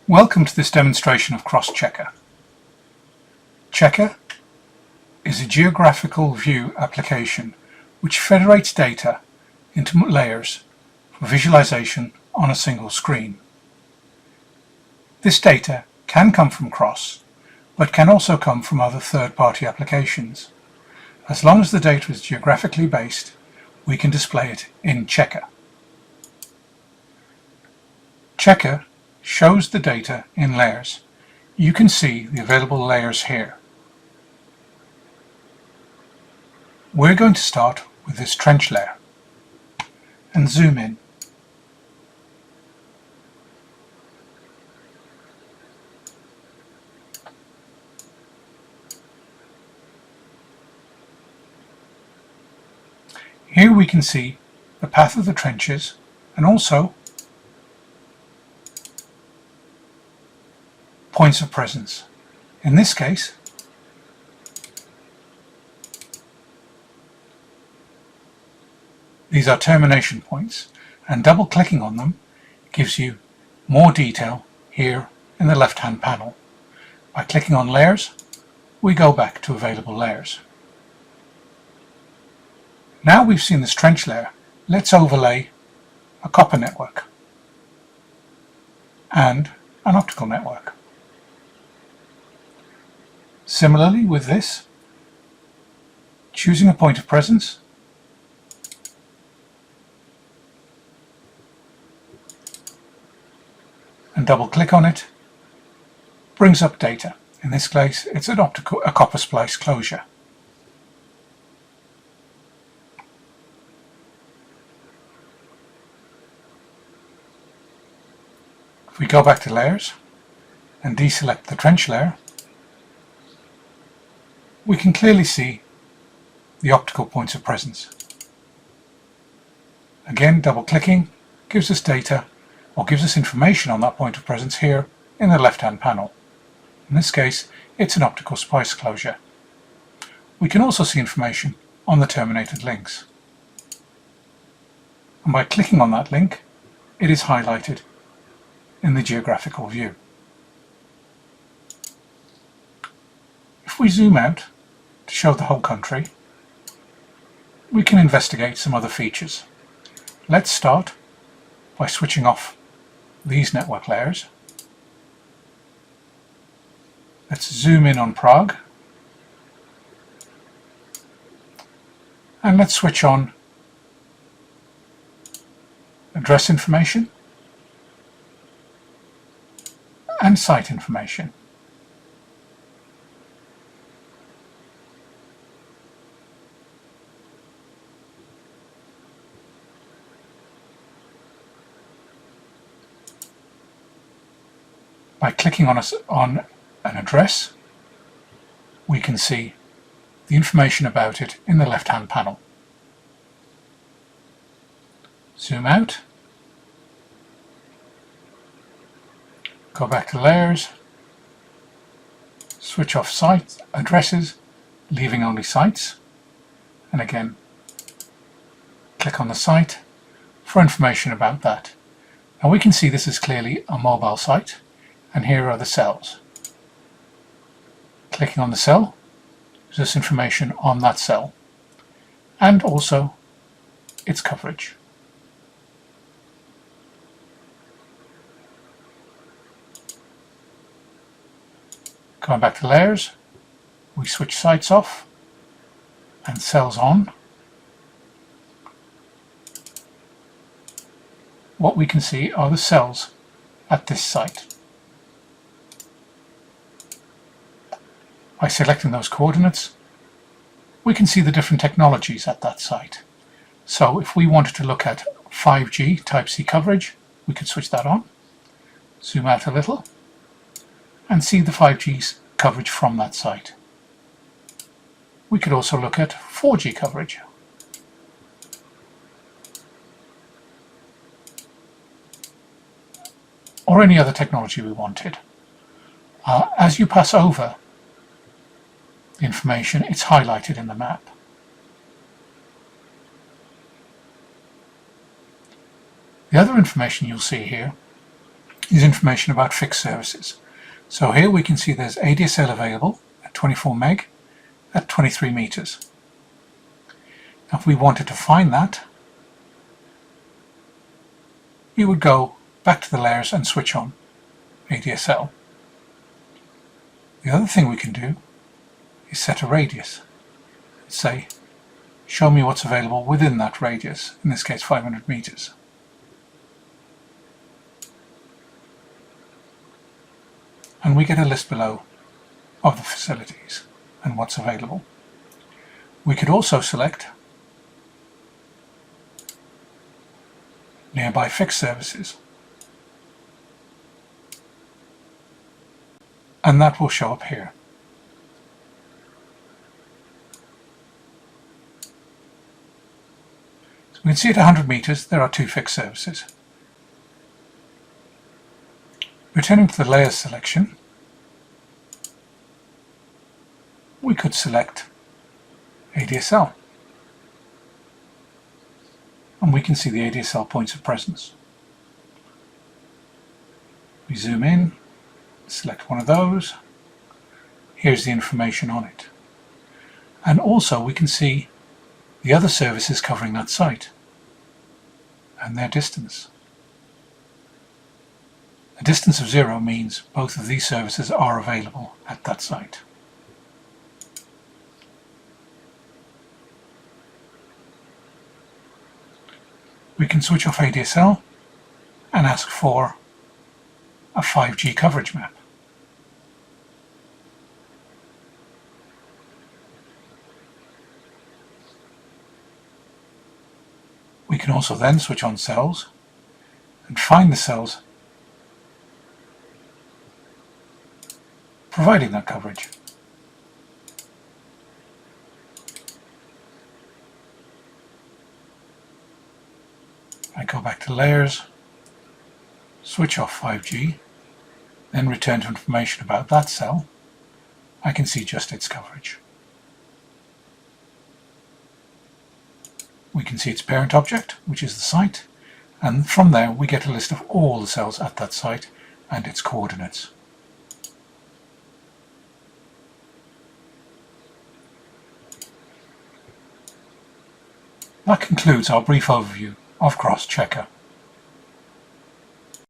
Welcome to this demonstration of Cross-Checker. Checker is a geographical view application which federates data into layers for visualization on a single screen. This data can come from Cross, but can also come from other third-party applications. As long as the data is geographically based, we can display it in Checker. Checker shows the data in layers. You can see the available layers here. We're going to start with this trench layer and zoom in. Here we can see the path of the trenches and also points of presence. In this case, these are termination points, and double-clicking on them gives you more detail here in the left-hand panel. By clicking on layers, we go back to available layers. Now we've seen this trench layer, let's overlay a copper network and an optical network. Similarly with this, choosing a point of presence, and double click on it, brings up data. In this case it's a copper splice closure. If we go back to layers and deselect the trench layer, we can clearly see the optical points of presence. Again, double clicking gives us data, or gives us information on that point of presence here in the left hand panel. In this case it's an optical splice closure. We can also see information on the terminated links, and by clicking on that link it is highlighted in the geographical view. If we zoom out to show the whole country, we can investigate some other features. Let's start by switching off these network layers. Let's zoom in on Prague, and let's switch on address information and site information. By clicking on an address, we can see the information about it in the left-hand panel. Zoom out, go back to layers, switch off site addresses, leaving only sites, and again click on the site for information about that. Now we can see this is clearly a mobile site, and here are the cells. Clicking on the cell gives us information on that cell and also its coverage. Going back to layers, we switch sites off and cells on. What we can see are the cells at this site. By selecting those coordinates, we can see the different technologies at that site. So if we wanted to look at 5G Type-C coverage, we could switch that on, zoom out a little, and see the 5G coverage from that site. We could also look at 4G coverage. Or any other technology we wanted. As you pass over the information, it's highlighted in the map. The other information you'll see here is information about fixed services. So here we can see there's ADSL available at 24 meg at 23 meters. Now if we wanted to find that, you would go back to the layers and switch on ADSL. The other thing we can do is set a radius. Say, show me what's available within that radius, in this case 500 meters. And we get a list below of the facilities and what's available. We could also select nearby fixed services, and that will show up here. So we can see at 100 meters there are 2 fixed services. Returning to the layers selection, we could select ADSL, and we can see the ADSL points of presence. We zoom in, select one of those, here's the information on it. And also we can see the other services covering that site and their distance. A distance of 0 means both of these services are available at that site. We can switch off ADSL and ask for a 5G coverage map. We can also then switch on cells and find the cells providing that coverage. I go back to layers, switch off 5G, then return to information about that cell. I can see just its coverage. We can see its parent object, which is the site, and from there we get a list of all the cells at that site and its coordinates. That concludes our brief overview of Cross Checker.